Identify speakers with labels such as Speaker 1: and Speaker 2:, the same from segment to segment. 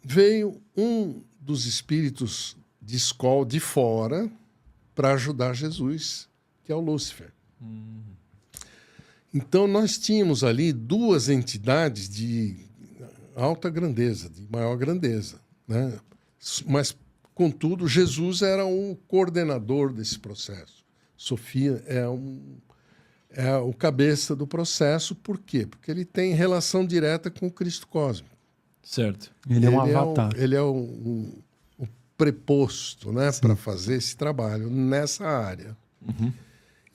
Speaker 1: veio um dos espíritos de Skol de fora para ajudar Jesus, que é o Lúcifer. Então, nós tínhamos ali duas entidades de alta grandeza, de maior grandeza, né? Mas, contudo, Jesus era o coordenador desse processo. Sofia é o cabeça do processo. Por quê? Porque ele tem relação direta com o Cristo cósmico.
Speaker 2: Certo.
Speaker 3: Ele é um avatar.
Speaker 1: Ele é o preposto, né, para fazer esse trabalho nessa área.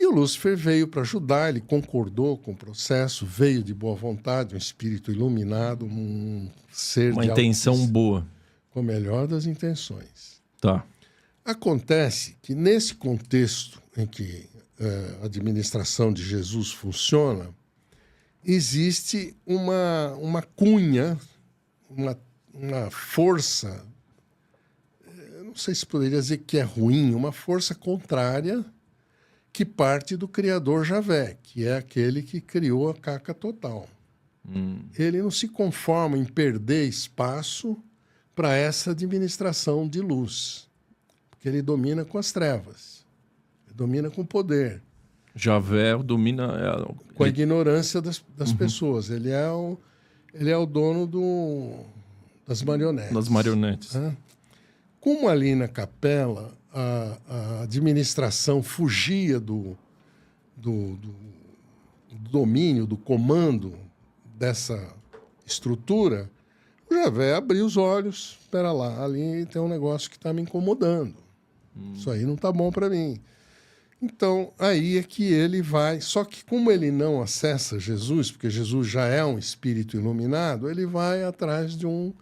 Speaker 1: E o Lúcifer veio para ajudar, ele concordou com o processo, veio de boa vontade, um espírito iluminado, um ser
Speaker 2: Uma
Speaker 1: de
Speaker 2: intenção boa.
Speaker 1: com a melhor das intenções.
Speaker 2: Tá.
Speaker 1: Acontece que nesse contexto em que a administração de Jesus funciona, existe uma cunha, uma força, eu não sei se poderia dizer que é ruim, uma força contrária que parte do Criador Javé, que é aquele que criou a caca total. Ele não se conforma em perder espaço para essa administração de luz, porque ele domina com as trevas, ele domina com o poder.
Speaker 2: Javé domina...
Speaker 1: Com a ignorância das pessoas. Ele é o dono das marionetes.
Speaker 2: Das marionetes.
Speaker 1: Né? Como ali na capela a administração fugia do domínio, do comando dessa estrutura, o Javé abriu os olhos. Espera lá, ali tem um negócio que está me incomodando. Isso aí não está bom para mim. Então, aí é que ele vai... Só que como ele não acessa Jesus, porque Jesus já é um espírito iluminado, ele vai atrás de um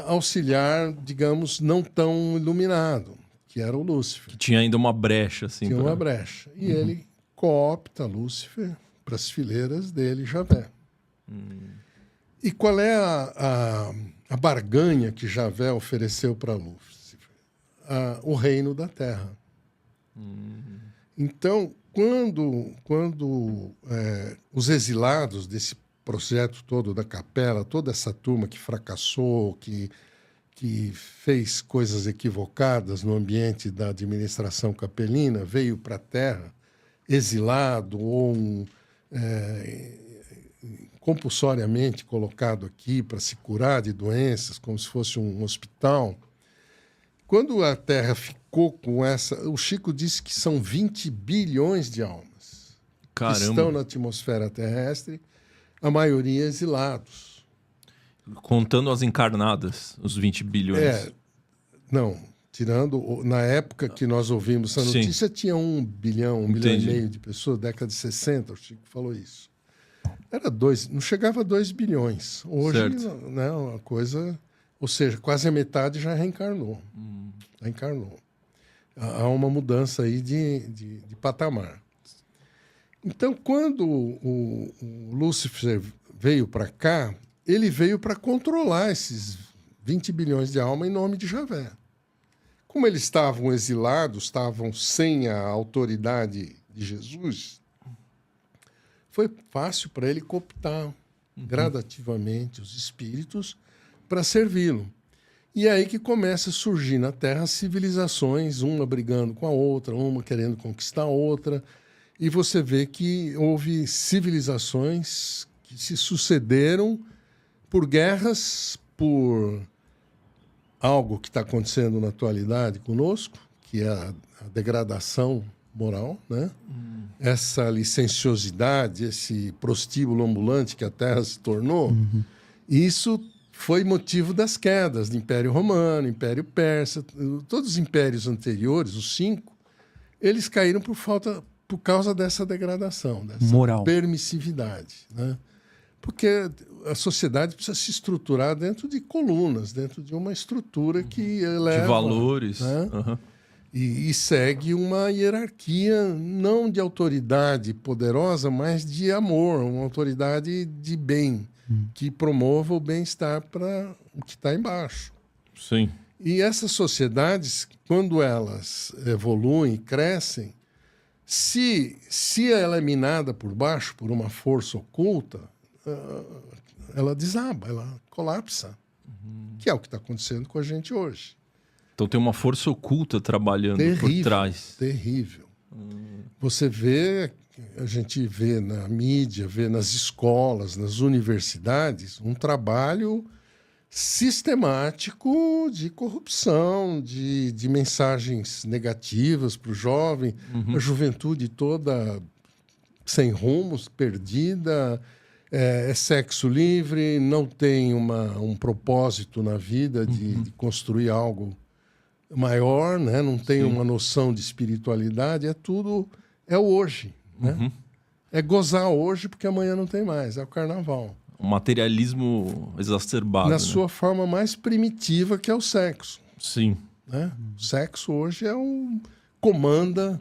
Speaker 1: auxiliar, digamos, não tão iluminado, que era o Lúcifer.
Speaker 2: Que tinha ainda uma brecha, assim.
Speaker 1: Tinha uma brecha. E ele coopta Lúcifer para as fileiras dele, Javé. E qual é a barganha que Javé ofereceu para Lúcifer? O reino da terra. Então, quando os exilados desse projeto todo da capela, toda essa turma que fracassou, que fez coisas equivocadas no ambiente da administração capelina, veio para a Terra exilado ou compulsoriamente colocado aqui para se curar de doenças, como se fosse um hospital. Quando a Terra ficou com essa... O Chico disse que são 20 bilhões de almas.
Speaker 2: Caramba.
Speaker 1: Que estão na atmosfera terrestre, a maioria exilados.
Speaker 2: Contando as encarnadas, os 20 bilhões.
Speaker 1: Não, tirando... Na época que nós ouvimos essa notícia, tinha 1 bilhão, 1 bilhão e meio de pessoas, década de 60, o Chico falou isso. Era 2, não chegava a 2 bilhões. Hoje, né, uma coisa... Ou seja, quase a metade já reencarnou. Já encarnou. Há uma mudança aí de patamar. Então, quando o Lúcifer veio para cá, ele veio para controlar esses 20 bilhões de almas em nome de Javé. Como eles estavam exilados, estavam sem a autoridade de Jesus, foi fácil para ele cooptar gradativamente os espíritos para servi-lo. E é aí que começa a surgir na Terra civilizações, uma brigando com a outra, uma querendo conquistar a outra, e você vê que houve civilizações que se sucederam por guerras, por algo que está acontecendo na atualidade conosco, que é a degradação moral, né? Essa licenciosidade, esse prostíbulo ambulante que a Terra se tornou, isso foi motivo das quedas do Império Romano, Império Persa, todos os impérios anteriores, os 5, eles caíram por causa dessa degradação, dessa
Speaker 3: moral,
Speaker 1: permissividade, né? Porque a sociedade precisa se estruturar dentro de colunas, dentro de uma estrutura que eleva...
Speaker 2: De valores.
Speaker 1: Né? E segue uma hierarquia não de autoridade poderosa, mas de amor, uma autoridade de bem, que promova o bem-estar para o que está embaixo.
Speaker 2: Sim.
Speaker 1: E essas sociedades, quando elas evoluem e crescem, se ela é minada por baixo por uma força oculta, ela desaba, ela colapsa. que é o que está acontecendo com a gente hoje.
Speaker 2: Então tem uma força oculta trabalhando por trás.
Speaker 1: Terrível. Você vê, a gente vê na mídia, vê nas escolas, nas universidades, um trabalho sistemático de corrupção, de mensagens negativas para o jovem, a juventude toda sem rumos, perdida, é sexo livre, não tem um propósito na vida de construir algo maior, né? Não tem uma noção de espiritualidade, é o hoje. Né? É gozar hoje porque amanhã não tem mais, é o carnaval.
Speaker 2: Um materialismo exacerbado.
Speaker 1: Na sua forma mais primitiva, que é o sexo.
Speaker 2: Sim.
Speaker 1: Né? O sexo hoje comanda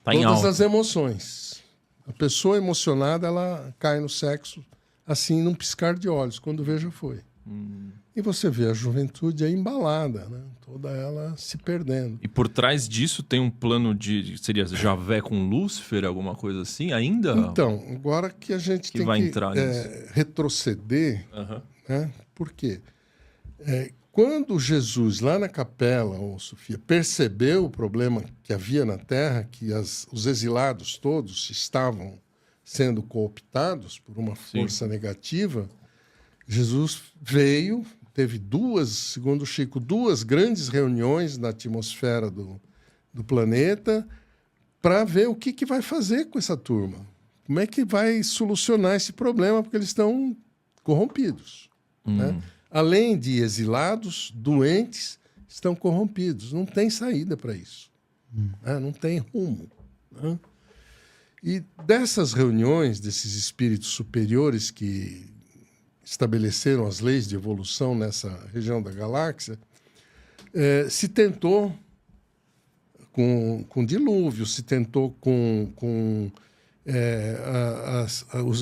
Speaker 1: todas as emoções. A pessoa emocionada, ela cai no sexo assim, num piscar de olhos. Quando vê, já foi. E você vê a juventude aí embalada, né? Toda ela se perdendo.
Speaker 2: E por trás disso tem um plano seria Javé com Lúcifer, alguma coisa assim, ainda?
Speaker 1: Então, agora que a gente tem que retroceder, né? Por quê? Quando Jesus, lá na capela, Sofia, percebeu o problema que havia na Terra, que os exilados todos estavam sendo cooptados por uma força negativa, Jesus veio, teve segundo Chico, 2 grandes reuniões na atmosfera do planeta para ver o que vai fazer com essa turma. Como é que vai solucionar esse problema, porque eles estão corrompidos. Né? Além de exilados, doentes, estão corrompidos. Não tem saída para isso. Né? Não tem rumo. Né? E dessas reuniões, desses espíritos superiores que estabeleceram as leis de evolução nessa região da galáxia, se tentou com dilúvio, se tentou com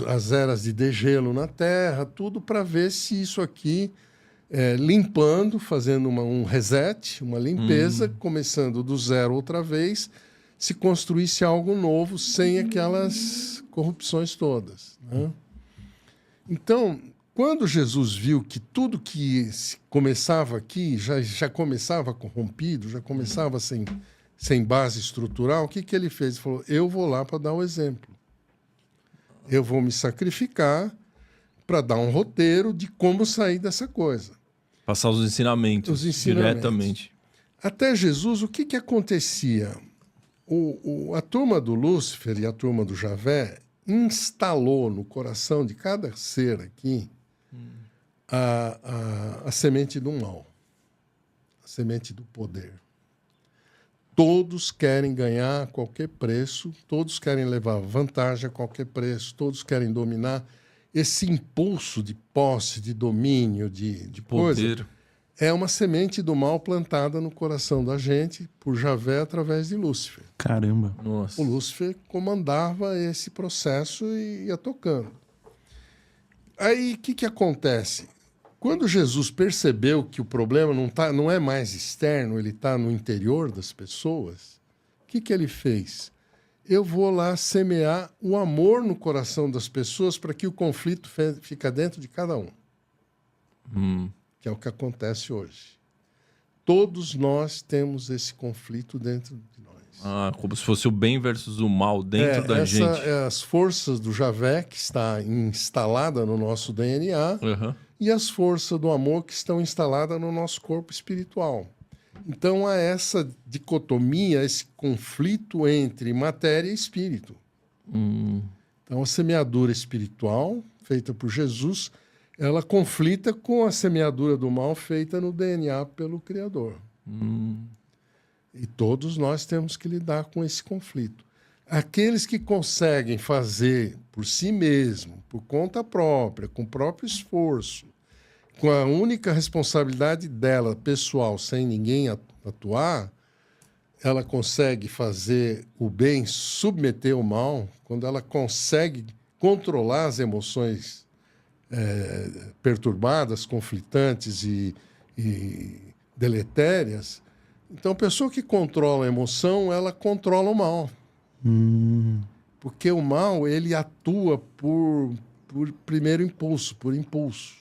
Speaker 1: as eras de degelo na Terra, tudo para ver se isso aqui, limpando, fazendo um reset, uma limpeza, começando do zero outra vez, se construísse algo novo sem aquelas corrupções todas. Né? Então, quando Jesus viu que tudo que começava aqui já começava corrompido, já começava sem base estrutural, o que ele fez? Ele falou, eu vou lá para dar o exemplo. Eu vou me sacrificar para dar um roteiro de como sair dessa coisa.
Speaker 2: Passar os ensinamentos diretamente.
Speaker 1: Até Jesus, o que acontecia? A turma do Lúcifer e a turma do Javé instalou no coração de cada ser aqui a semente do mal, a semente do poder. Todos querem ganhar a qualquer preço, todos querem levar vantagem a qualquer preço, todos querem dominar. Esse impulso de posse, de domínio, de poder, é uma semente do mal plantada no coração da gente por Javé através de Lúcifer.
Speaker 3: Caramba.
Speaker 2: Nossa.
Speaker 1: O Lúcifer comandava esse processo e ia tocando. Aí, o que acontece? Quando Jesus percebeu que o problema não é mais externo, ele está no interior das pessoas, o que ele fez? Eu vou lá semear o amor no coração das pessoas para que o conflito fique dentro de cada um. Que é o que acontece hoje. Todos nós temos esse conflito dentro de nós.
Speaker 2: Como se fosse o bem versus o mal dentro da gente.
Speaker 1: As forças do Javé, que está instalada no nosso DNA, e as forças do amor que estão instaladas no nosso corpo espiritual. Então, há essa dicotomia, esse conflito entre matéria e espírito. Então, a semeadura espiritual, feita por Jesus, ela conflita com a semeadura do mal feita no DNA pelo Criador. E todos nós temos que lidar com esse conflito. Aqueles que conseguem fazer por si mesmo, por conta própria, com o próprio esforço, com a única responsabilidade dela, pessoal, sem ninguém atuar, ela consegue fazer o bem, submeter o mal, quando ela consegue controlar as emoções perturbadas, conflitantes e deletérias. Então, a pessoa que controla a emoção, ela controla o mal. Porque o mal, ele atua por primeiro impulso, por impulso.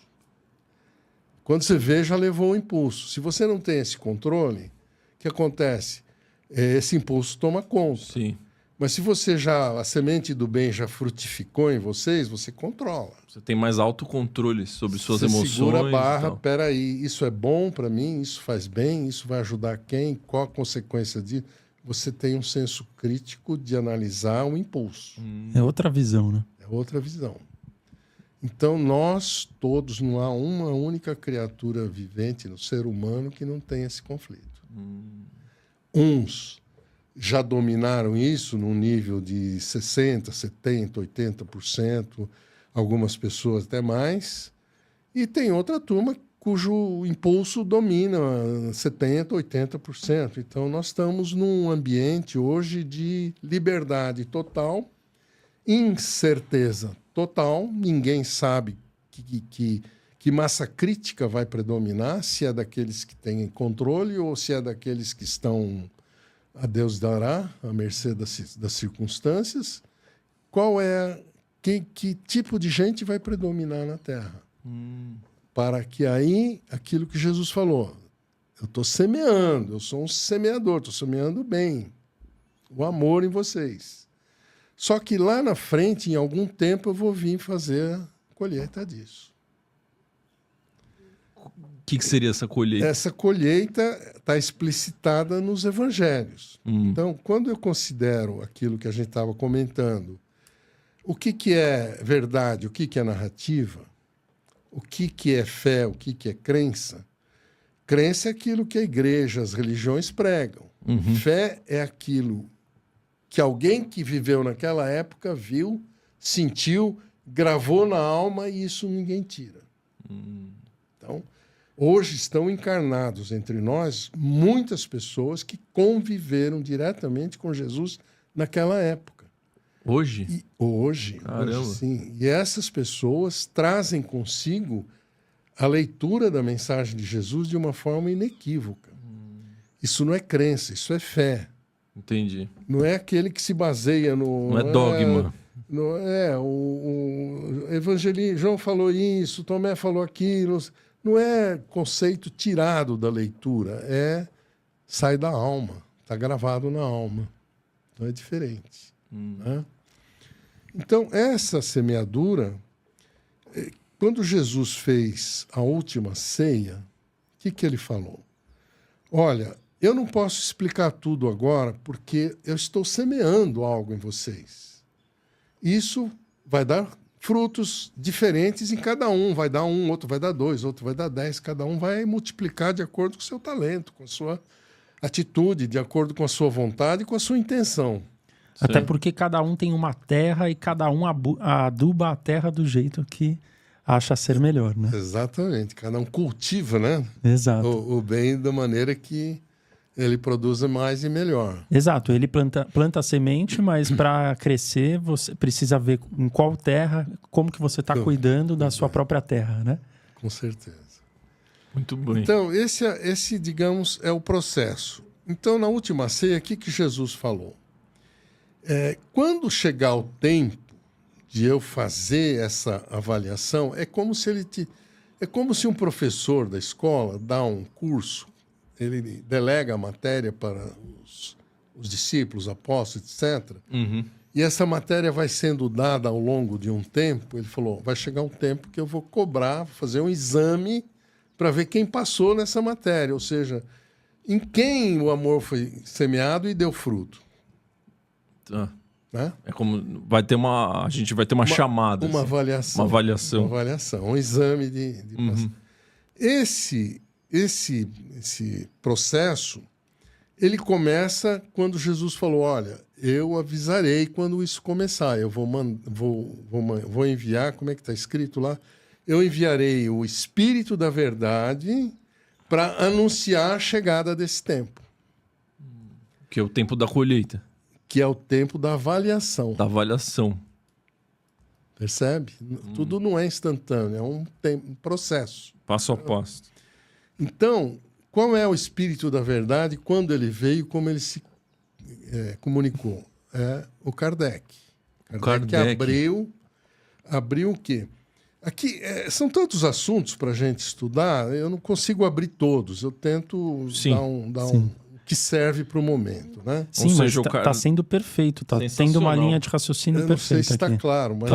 Speaker 1: Quando você vê, já levou o impulso. Se você não tem esse controle, o que acontece? Esse impulso toma conta.
Speaker 2: Sim.
Speaker 1: Mas se a semente do bem já frutificou em vocês, você controla.
Speaker 2: Você tem mais autocontrole sobre suas emoções.
Speaker 1: Você segura a barra, peraí, isso é bom para mim, isso faz bem, isso vai ajudar quem, qual a consequência disso. Você tem um senso crítico de analisar o impulso.
Speaker 3: É outra visão, né?
Speaker 1: É outra visão. Então, nós todos, não há uma única criatura vivente no ser humano que não tem esse conflito. Uns já dominaram isso num nível de 60%, 70%, 80%, algumas pessoas até mais, e tem outra turma cujo impulso domina 70%, 80%. Então, nós estamos num ambiente hoje de liberdade total, incerteza total, ninguém sabe que massa crítica vai predominar, se é daqueles que têm controle ou se é daqueles que estão a Deus dará, à mercê das circunstâncias. Que tipo de gente vai predominar na Terra? Para que aí, aquilo que Jesus falou, eu estou semeando, eu sou um semeador, estou semeando bem, o amor em vocês. Só que lá na frente, em algum tempo, eu vou vir fazer a colheita disso.
Speaker 2: O que seria essa colheita?
Speaker 1: Essa colheita está explicitada nos evangelhos. Então, quando eu considero aquilo que a gente estava comentando, o que é verdade, o que é narrativa, o que é fé, o que é crença. Crença é aquilo que a igreja, as religiões pregam. Fé é aquilo que alguém que viveu naquela época viu, sentiu, gravou na alma e isso ninguém tira. Então, hoje estão encarnados entre nós muitas pessoas que conviveram diretamente com Jesus naquela época.
Speaker 2: Hoje?
Speaker 1: Hoje, sim. E essas pessoas trazem consigo a leitura da mensagem de Jesus de uma forma inequívoca. Isso não é crença, isso é fé.
Speaker 2: Entendi.
Speaker 1: Não é aquele que se baseia no...
Speaker 2: Não é dogma.
Speaker 1: O evangelista João falou isso, Tomé falou aquilo. Não é conceito tirado da leitura, sai da alma, está gravado na alma. Então é diferente. Né? Então, essa semeadura, quando Jesus fez a última ceia, o que ele falou? Olha, eu não posso explicar tudo agora, porque eu estou semeando algo em vocês. Isso vai dar frutos diferentes em cada um. Vai dar um, outro vai dar 2, outro vai dar 10. Cada um vai multiplicar de acordo com o seu talento, com a sua atitude, de acordo com a sua vontade e com a sua intenção.
Speaker 3: Até porque cada um tem uma terra e cada um aduba a terra do jeito que acha ser melhor, né?
Speaker 1: Exatamente. Cada um cultiva, né?
Speaker 3: Exato.
Speaker 1: O bem da maneira que ele produza mais e melhor.
Speaker 3: Exato. Ele planta a semente, mas para crescer você precisa ver em qual terra, como que você está cuidando da sua própria terra, né?
Speaker 1: Com certeza.
Speaker 2: Muito bem.
Speaker 1: Então, esse, digamos, é o processo. Então, na última ceia, o que Jesus falou? Quando chegar o tempo de eu fazer essa avaliação, é como se um professor da escola dá um curso, ele delega a matéria para os discípulos, apóstolos, etc. E essa matéria vai sendo dada ao longo de um tempo. Ele falou, vai chegar um tempo que eu vou cobrar, vou fazer um exame para ver quem passou nessa matéria, ou seja, em quem o amor foi semeado e deu fruto. Né?
Speaker 2: É como a gente vai ter uma chamada,
Speaker 1: uma
Speaker 2: assim.
Speaker 1: avaliação, uma avaliação, um exame de esse processo ele começa quando Jesus falou, olha, eu avisarei quando isso começar, eu vou enviar, como é que está escrito lá? Eu enviarei o Espírito da Verdade para anunciar a chegada desse tempo.
Speaker 2: Que é o tempo da colheita.
Speaker 1: Que é o tempo da avaliação.
Speaker 2: Da avaliação.
Speaker 1: Percebe? Tudo não é instantâneo, é um processo.
Speaker 2: Passo a passo.
Speaker 1: Então, qual é o Espírito da Verdade, quando ele veio, como ele se comunicou? O Kardec. Kardec abriu o quê? Aqui são tantos assuntos para a gente estudar, eu não consigo abrir todos. Eu tento dar um que serve para o momento, né?
Speaker 3: Sim, mas está sendo perfeito. Está tendo uma linha de raciocínio perfeita.
Speaker 1: Eu não sei se está claro, mas...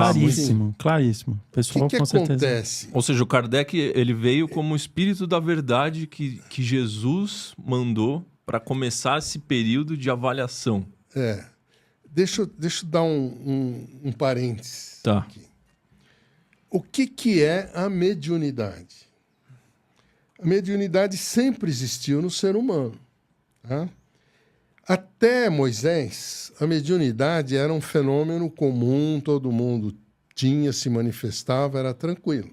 Speaker 3: Claríssimo. Pessoal,
Speaker 1: o que acontece?
Speaker 2: Ou seja, o Kardec ele veio como o espírito da verdade que Jesus mandou para começar esse período de avaliação.
Speaker 1: Deixa eu dar um parênteses aqui. O que é a mediunidade? A mediunidade sempre existiu no ser humano. Tá? Até Moisés, a mediunidade era um fenômeno comum, todo mundo tinha, se manifestava, era tranquilo.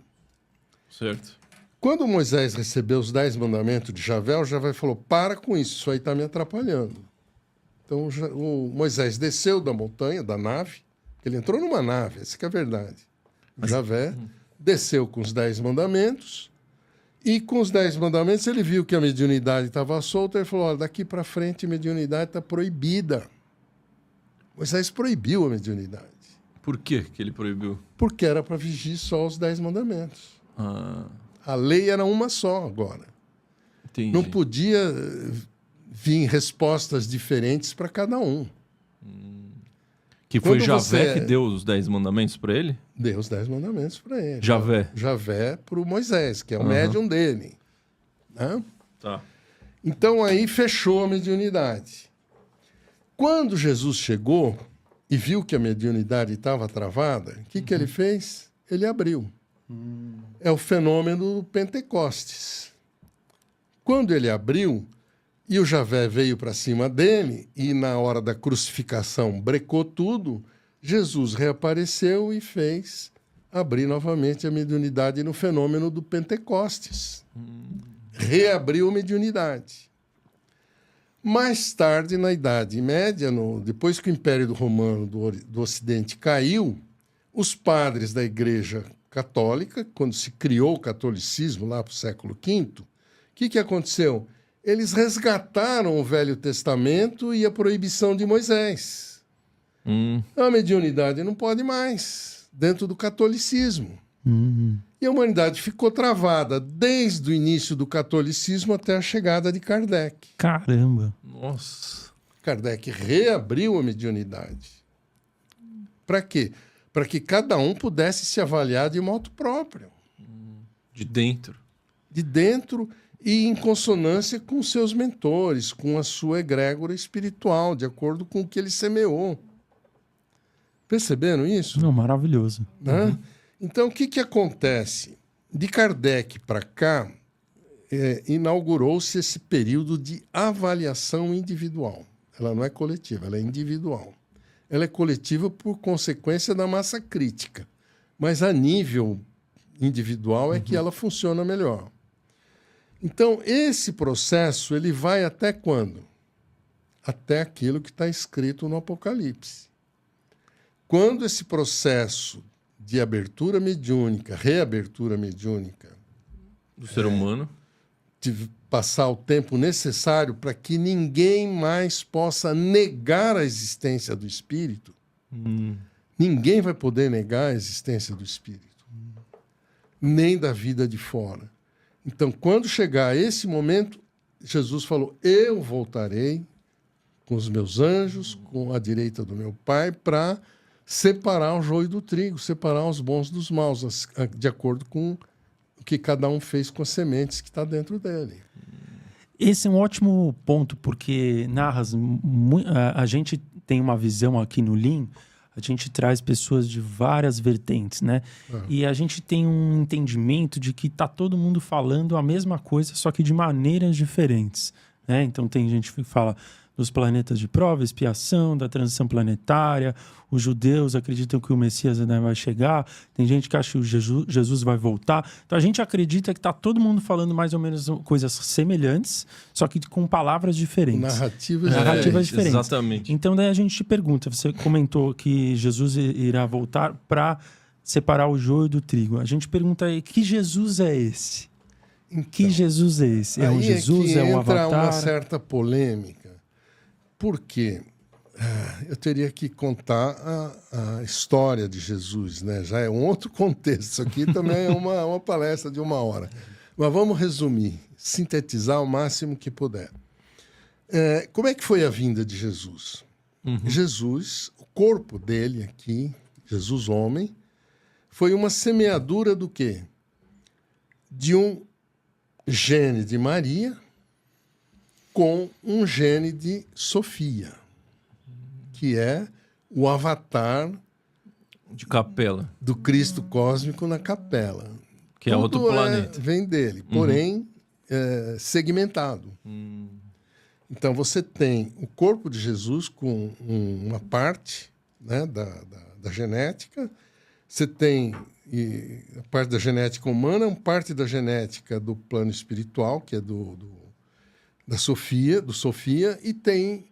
Speaker 2: Certo.
Speaker 1: Quando Moisés recebeu os 10 mandamentos de Javé, o Javé falou, para com isso aí está me atrapalhando. Então o Moisés desceu da montanha, da nave, ele entrou numa nave, essa que é a verdade. O Javé desceu com os 10 mandamentos, e com os 10 mandamentos ele viu que a mediunidade estava solta, e falou, olha, daqui para frente a mediunidade está proibida. Moisés proibiu a mediunidade.
Speaker 2: Por que ele proibiu?
Speaker 1: Porque era para vigir só os 10 mandamentos. A lei era uma só agora.
Speaker 2: Entendi.
Speaker 1: Não podia vir respostas diferentes para cada um.
Speaker 2: Que foi Javé que deu os 10 mandamentos para ele?
Speaker 1: Deu os 10 mandamentos para ele.
Speaker 2: Javé
Speaker 1: para o Moisés, que é o médium dele. Né?
Speaker 2: Tá.
Speaker 1: Então aí fechou a mediunidade. Quando Jesus chegou e viu que a mediunidade estava travada, o que ele fez? Ele abriu. É o fenômeno do Pentecostes. Quando ele abriu, e o Javé veio para cima dele, e na hora da crucificação brecou tudo, Jesus reapareceu e fez abrir novamente a mediunidade no fenômeno do Pentecostes. Reabriu a mediunidade. Mais tarde, na Idade Média, depois que o Império Romano do Ocidente caiu, os padres da Igreja Católica, quando se criou o catolicismo lá para o século V, o que aconteceu? Eles resgataram o Velho Testamento e a proibição de Moisés. A mediunidade não pode mais, dentro do catolicismo. E a humanidade ficou travada desde o início do catolicismo até a chegada de Kardec.
Speaker 3: Caramba!
Speaker 2: Nossa!
Speaker 1: Kardec reabriu a mediunidade. Para quê? Para que cada um pudesse se avaliar de modo próprio.
Speaker 2: De dentro.
Speaker 1: De dentro e em consonância com seus mentores, com a sua egrégora espiritual, de acordo com o que ele semeou. Perceberam isso?
Speaker 3: Não, maravilhoso.
Speaker 1: Né? Então, o que acontece? De Kardec para cá, inaugurou-se esse período de avaliação individual. Ela não é coletiva, ela é individual. Ela é coletiva por consequência da massa crítica, mas a nível individual é que ela funciona melhor. Então, esse processo ele vai até quando? Até aquilo que está escrito no Apocalipse. Quando esse processo de abertura mediúnica, reabertura mediúnica
Speaker 2: do ser humano,
Speaker 1: de passar o tempo necessário para que ninguém mais possa negar a existência do Espírito, ninguém vai poder negar a existência do Espírito, nem da vida de fora. Então, quando chegar esse momento, Jesus falou, eu voltarei com os meus anjos, com a direita do meu Pai, para separar o joio do trigo, separar os bons dos maus, de acordo com o que cada um fez com as sementes que está dentro dele.
Speaker 3: Esse é um ótimo ponto, porque, Narras, a gente tem uma visão aqui no Lean, a gente traz pessoas de várias vertentes, né? E a gente tem um entendimento de que tá todo mundo falando a mesma coisa, só que de maneiras diferentes, né? Então tem gente que fala dos planetas de prova, expiação, da transição planetária, os judeus acreditam que o Messias ainda vai chegar, tem gente que acha que Jesus vai voltar. Então a gente acredita que está todo mundo falando mais ou menos coisas semelhantes, só que com palavras diferentes.
Speaker 1: Narrativas
Speaker 3: diferentes.
Speaker 2: Exatamente.
Speaker 3: Então daí a gente te pergunta, você comentou que Jesus irá voltar para separar o joio do trigo. A gente pergunta aí, que Jesus é esse?
Speaker 1: Então,
Speaker 3: que Jesus é esse? É um Jesus? É um avatar?
Speaker 1: Entra uma certa polêmica. Por quê? eu teria que contar a história de Jesus, né? Já é um outro contexto. Isso aqui também é uma palestra de 1 hora. Mas vamos resumir, sintetizar o máximo que puder. Como é que foi a vinda de Jesus? Jesus, o corpo dele aqui, Jesus homem, foi uma semeadura do quê? De um gene de Maria com um gene de Sofia, que é o avatar
Speaker 2: de Capela
Speaker 1: do Cristo cósmico na Capela.
Speaker 2: Que é outro planeta.
Speaker 1: Vem dele, porém segmentado. Então você tem o corpo de Jesus com uma parte, né, da genética, você tem a parte da genética humana, uma parte da genética do plano espiritual, que é do Sofia, e tem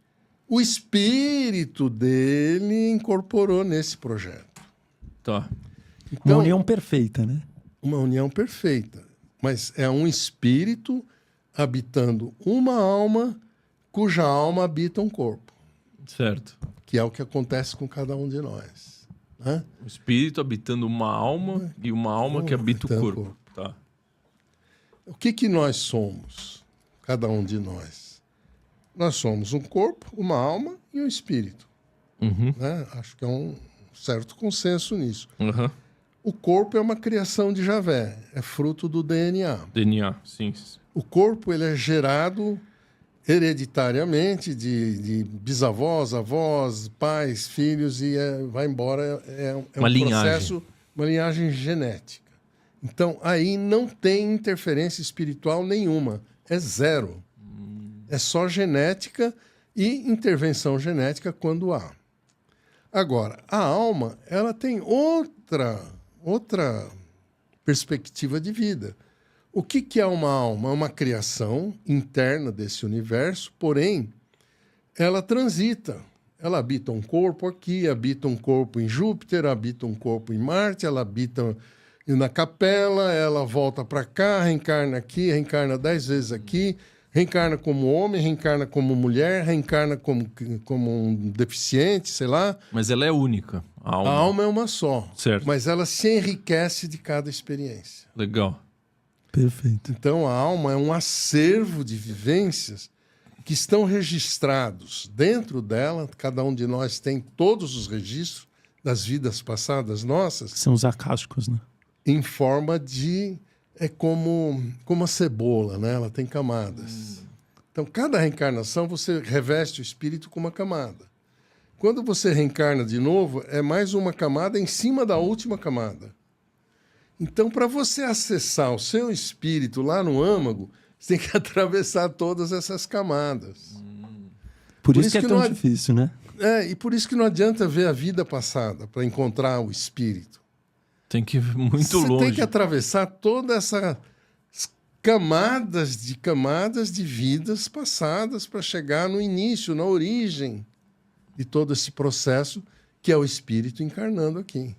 Speaker 1: o espírito dele incorporou nesse projeto.
Speaker 2: Tá.
Speaker 1: Então,
Speaker 3: uma união perfeita, né?
Speaker 1: Uma união perfeita. Mas é um espírito habitando uma alma, cuja alma habita um corpo.
Speaker 2: Certo.
Speaker 1: Que é o que acontece com cada um de nós. Né?
Speaker 2: O espírito habitando uma alma e uma alma que habita o corpo. Tá.
Speaker 1: O que nós somos? Cada um de nós. Nós somos um corpo, uma alma e um espírito. Né? Acho que é um certo consenso nisso. O corpo é uma criação de Javé, é fruto do DNA.
Speaker 2: DNA, sim.
Speaker 1: O corpo ele é gerado hereditariamente de bisavós, avós, pais, filhos e vai embora. É um processo, uma linhagem genética. Então, aí não tem interferência espiritual nenhuma. É zero. É só genética e intervenção genética quando há. Agora, a alma ela tem outra perspectiva de vida. O que é uma alma? É uma criação interna desse universo, porém, ela transita. Ela habita um corpo aqui, habita um corpo em Júpiter, habita um corpo em Marte, ela habita na Capela, ela volta para cá, reencarna aqui, reencarna 10 vezes aqui, reencarna como homem, reencarna como mulher, reencarna como um deficiente, sei lá.
Speaker 2: Mas ela é única.
Speaker 1: A alma é uma só.
Speaker 2: Certo.
Speaker 1: Mas ela se enriquece de cada experiência.
Speaker 2: Legal.
Speaker 3: Perfeito.
Speaker 1: Então a alma é um acervo de vivências que estão registrados dentro dela. Cada um de nós tem todos os registros das vidas passadas nossas.
Speaker 3: São os acásticos, né?
Speaker 1: Em forma de... É como a cebola, né? Ela tem camadas. Então, cada reencarnação, você reveste o espírito com uma camada. Quando você reencarna de novo, é mais uma camada em cima da última camada. Então, para você acessar o seu espírito lá no âmago, você tem que atravessar todas essas camadas.
Speaker 3: Por isso que é tão difícil, né?
Speaker 1: E por isso que não adianta ver a vida passada para encontrar o espírito.
Speaker 2: Tem que ir muito longe.
Speaker 1: Você tem que atravessar todas essas camadas de vidas passadas para chegar no início, na origem de todo esse processo que é o espírito encarnando aqui.